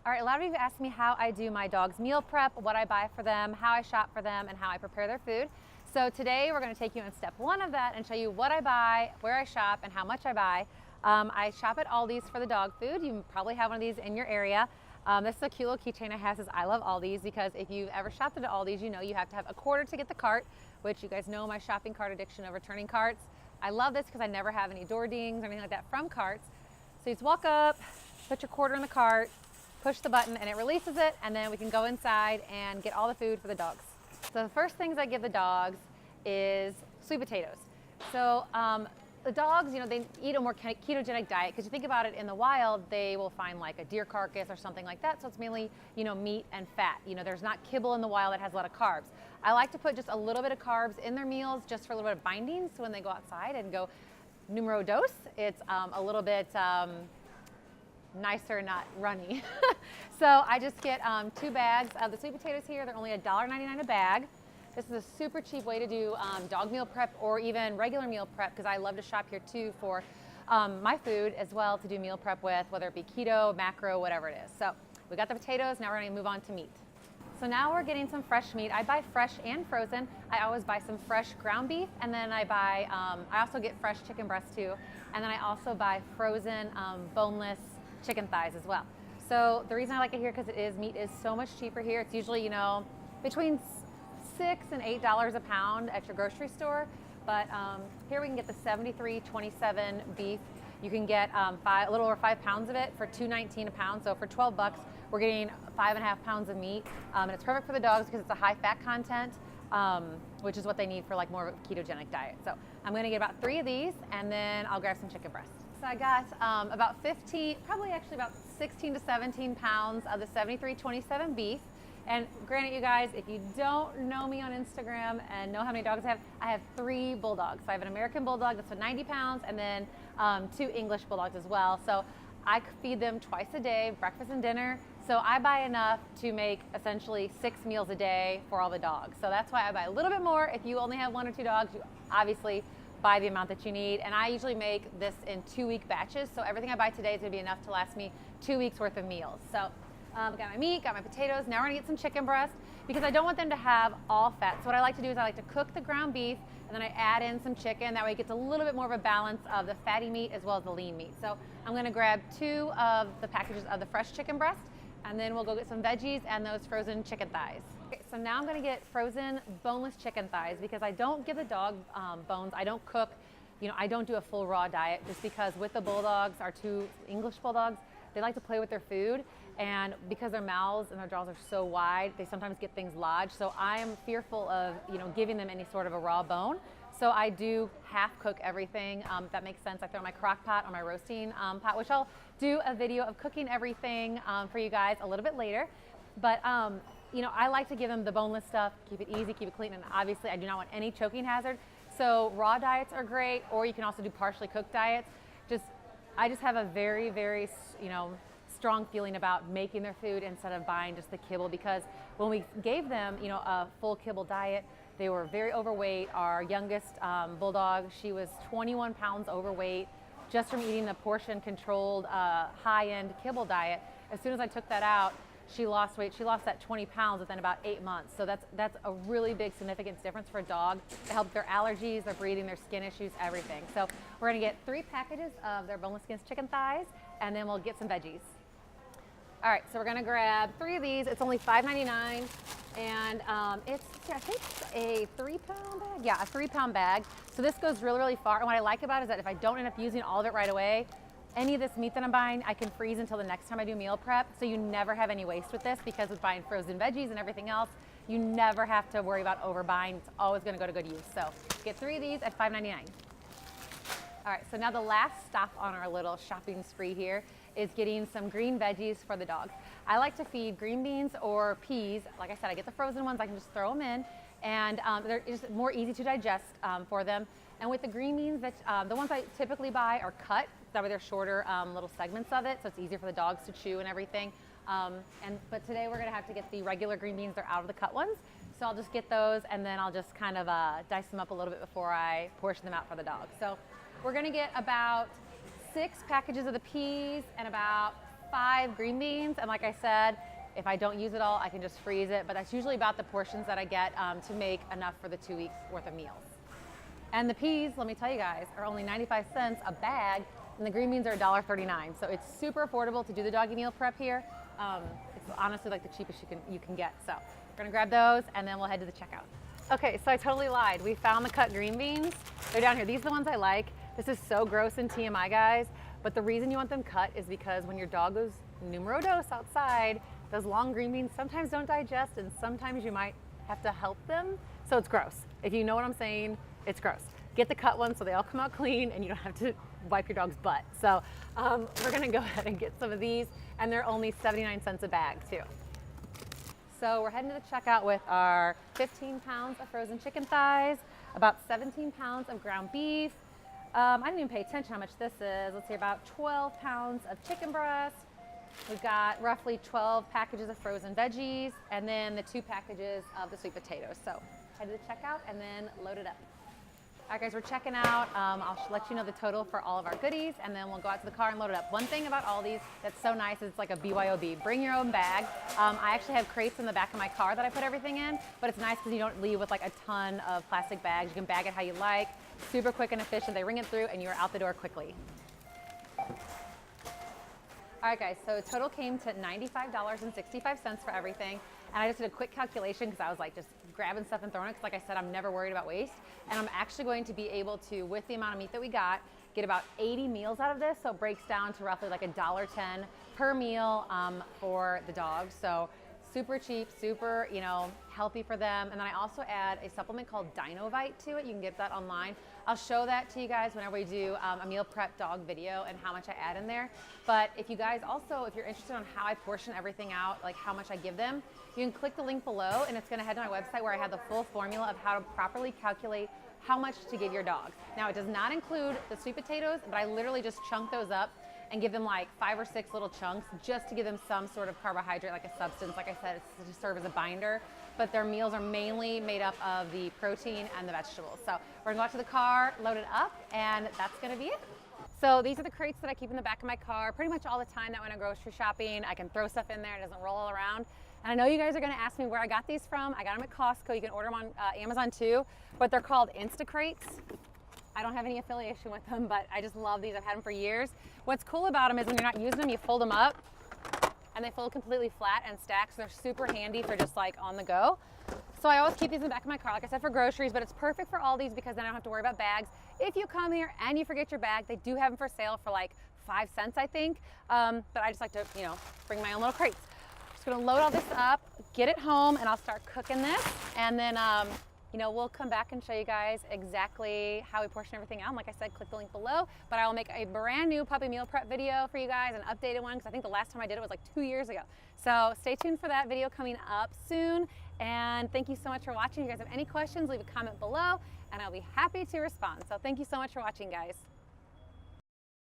All right, a lot of you have asked me how I do my dog's meal prep, what I buy for them, how I shop for them, and how I prepare their food. So today we're going to take you on step one of that and show you what I buy, where I shop, and how much I buy. I shop at Aldi's for the dog food. You probably have one of these in your area. This is a cute little keychain I have. Says I love Aldi's, because if you've ever shopped at Aldi's, you know you have to have a quarter to get the cart, which you guys know my shopping cart addiction of returning carts. I love this because I never have any door dings or anything like that from carts. So you just walk up, put your quarter in the cart, push the button, and it releases it, and then we can go inside and get all the food for the dogs. So the first things I give the dogs is sweet potatoes. So the dogs, you know, they eat a more ketogenic diet, because you think about it, in the wild, they will find like a deer carcass or something like that. So it's mainly, you know, meat and fat. You know, there's not kibble in the wild that has a lot of carbs. I like to put just a little bit of carbs in their meals, just for a little bit of binding. So when they go outside and go numero dos, it's a little bit nicer, not runny. So I just get 2 bags of the sweet potatoes here. They're only $1.99 a bag. This is a super cheap way to do dog meal prep or even regular meal prep, because I love to shop here too for my food as well to do meal prep with, whether it be keto, macro, whatever it is. So we got the potatoes, now we're gonna move on to meat. So now we're getting some fresh meat. I buy fresh and frozen. I always buy some fresh ground beef, and then I buy, I also get fresh chicken breast too, and then I also buy frozen boneless chicken thighs as well. So the reason I like it here, because meat is so much cheaper here. It's usually, you know, between $6 and $8 a pound at your grocery store. But here we can get the 73/27 beef. You can get a little over 5 pounds of it for $2.19 a pound. So for 12 bucks, we're getting 5.5 pounds of meat. And it's perfect for the dogs because it's a high fat content, which is what they need for like more of a ketogenic diet. So I'm gonna get about 3 of these, and then I'll grab some chicken breast. So I got about 15, probably actually about 16 to 17 pounds of the 73/27 beef. And granted, you guys, if you don't know me on Instagram and know how many dogs I have 3 bulldogs. So I have an American bulldog that's 90 pounds, and then 2 English bulldogs as well. So I feed them twice a day, breakfast and dinner. So I buy enough to make essentially 6 meals a day for all the dogs. So that's why I buy a little bit more. If you only have 1 or 2 dogs, you obviously buy the amount that you need. And I usually make this in 2-week batches. So everything I buy today is gonna be enough to last me 2 weeks worth of meals. So got my meat, got my potatoes. Now we're gonna get some chicken breast, because I don't want them to have all fat. So what I like to do is I like to cook the ground beef, and then I add in some chicken. That way it gets a little bit more of a balance of the fatty meat as well as the lean meat. So I'm gonna grab 2 of the packages of the fresh chicken breast, and then we'll go get some veggies and those frozen chicken thighs. Okay, so now I'm gonna get frozen boneless chicken thighs, because I don't give the dog bones. I don't cook, you know, I don't do a full raw diet, just because with the bulldogs, our 2 English bulldogs, they like to play with their food, and because their mouths and their jaws are so wide, they sometimes get things lodged. So I am fearful of, you know, giving them any sort of a raw bone. So I do half cook everything. If that makes sense. I throw my crock pot or my roasting pot, which I'll do a video of cooking everything for you guys a little bit later. But you know, I like to give them the boneless stuff, keep it easy, keep it clean, and obviously I do not want any choking hazard. So raw diets are great, or you can also do partially cooked diets. I just have a very, very, you know, strong feeling about making their food instead of buying just the kibble, because when we gave them, you know, a full kibble diet, they were very overweight. Our youngest bulldog, she was 21 pounds overweight just from eating the portion controlled high-end kibble diet. As soon as I took that out, she lost weight. She lost that 20 pounds within about 8 months. So that's a really big significant difference for a dog. It helps their allergies, their breathing, their skin issues, everything. So we're gonna get 3 packages of their boneless skin chicken thighs, and then we'll get some veggies. All right, so we're gonna grab 3 of these. It's only $5.99, and it's, I think it's a 3-pound bag. Yeah, a 3-pound bag. So this goes really, really far. And what I like about it is that if I don't end up using all of it right away, any of this meat that I'm buying, I can freeze until the next time I do meal prep. So you never have any waste with this, because with buying frozen veggies and everything else, you never have to worry about overbuying. It's always gonna go to good use. So get 3 of these at $5.99. All right, so now the last stop on our little shopping spree here is getting some green veggies for the dogs. I like to feed green beans or peas. Like I said, I get the frozen ones, I can just throw them in, and they're just more easy to digest for them. And with the green beans, the ones I typically buy are cut. That way they're shorter little segments of it, so it's easier for the dogs to chew and everything. But today we're gonna have to get the regular green beans. They're out of the cut ones. So I'll just get those, and then I'll just kind of dice them up a little bit before I portion them out for the dogs. So we're gonna get about 6 packages of the peas and about 5 green beans, and like I said, if I don't use it all, I can just freeze it, but that's usually about the portions that I get to make enough for the 2 weeks worth of meals. And the peas, let me tell you guys, are only 95 cents a bag, and the green beans are $1.39. So it's super affordable to do the doggy meal prep here. It's honestly like the cheapest you can get. So we're gonna grab those, and then we'll head to the checkout. Okay, so I totally lied. We found the cut green beans. They're down here. These are the ones I like. This is so gross and TMI, guys, but the reason you want them cut is because when your dog goes numero dos outside, those long green beans sometimes don't digest, and sometimes you might have to help them. So it's gross. If you know what I'm saying, it's gross. Get the cut ones so they all come out clean and you don't have to wipe your dog's butt. So we're gonna go ahead and get some of these, and they're only 79 cents a bag too. So we're heading to the checkout with our 15 pounds of frozen chicken thighs, about 17 pounds of ground beef. I didn't even pay attention how much this is. Let's see, about 12 pounds of chicken breast. We've got roughly 12 packages of frozen veggies, and then the 2 packages of the sweet potatoes. So head to the checkout and then load it up. All right, guys, we're checking out. I'll let you know the total for all of our goodies, and then we'll go out to the car and load it up. One thing about Aldi's that's so nice is it's like a BYOB, bring your own bag. I actually have crates in the back of my car that I put everything in, but it's nice because you don't leave with like a ton of plastic bags. You can bag it how you like, super quick and efficient. They ring it through and you're out the door quickly. All right, guys, so total came to $95.65 for everything. And I just did a quick calculation because I was like just grabbing stuff and throwing it, because like I said, I'm never worried about waste. And I'm actually going to be able to, with the amount of meat that we got, get about 80 meals out of this. So it breaks down to roughly like $1.10 per meal for the dogs. So super cheap, super, healthy for them. And then I also add a supplement called Dinovite to it. You can get that online. I'll show that to you guys whenever we do a meal prep dog video and how much I add in there. But if you guys also, if you're interested on how I portion everything out, like how much I give them, you can click the link below and it's gonna head to my website where I have the full formula of how to properly calculate how much to give your dog. Now, it does not include the sweet potatoes, but I literally just chunk those up and give them like 5 or 6 little chunks just to give them some sort of carbohydrate, like a substance. Like I said, it's to serve as a binder, but their meals are mainly made up of the protein and the vegetables. So we're gonna go out to the car, load it up, and that's gonna be it. So these are the crates that I keep in the back of my car pretty much all the time that when I'm grocery shopping, I can throw stuff in there, it doesn't roll all around. And I know you guys are gonna ask me where I got these from. I got them at Costco. You can order them on Amazon too, but they're called Insta Crates. I don't have any affiliation with them, but I just love these. I've had them for years. What's cool about them is when you're not using them, you fold them up and they fold completely flat and stack, so they're super handy for just like on the go. So I always keep these in the back of my car, like I said, for groceries, but it's perfect for all these because then I don't have to worry about bags. If you come here and you forget your bag, they do have them for sale for like 5 cents, I think. But I just like to, bring my own little crates. Just gonna load all this up, get it home, and I'll start cooking this. And then, we'll come back and show you guys exactly how we portion everything out. And like I said, click the link below, but I will make a brand new puppy meal prep video for you guys, an updated one, because I think the last time I did it was like 2 years ago. So stay tuned for that video coming up soon. And thank you so much for watching. If you guys have any questions, leave a comment below and I'll be happy to respond. So thank you so much for watching, guys.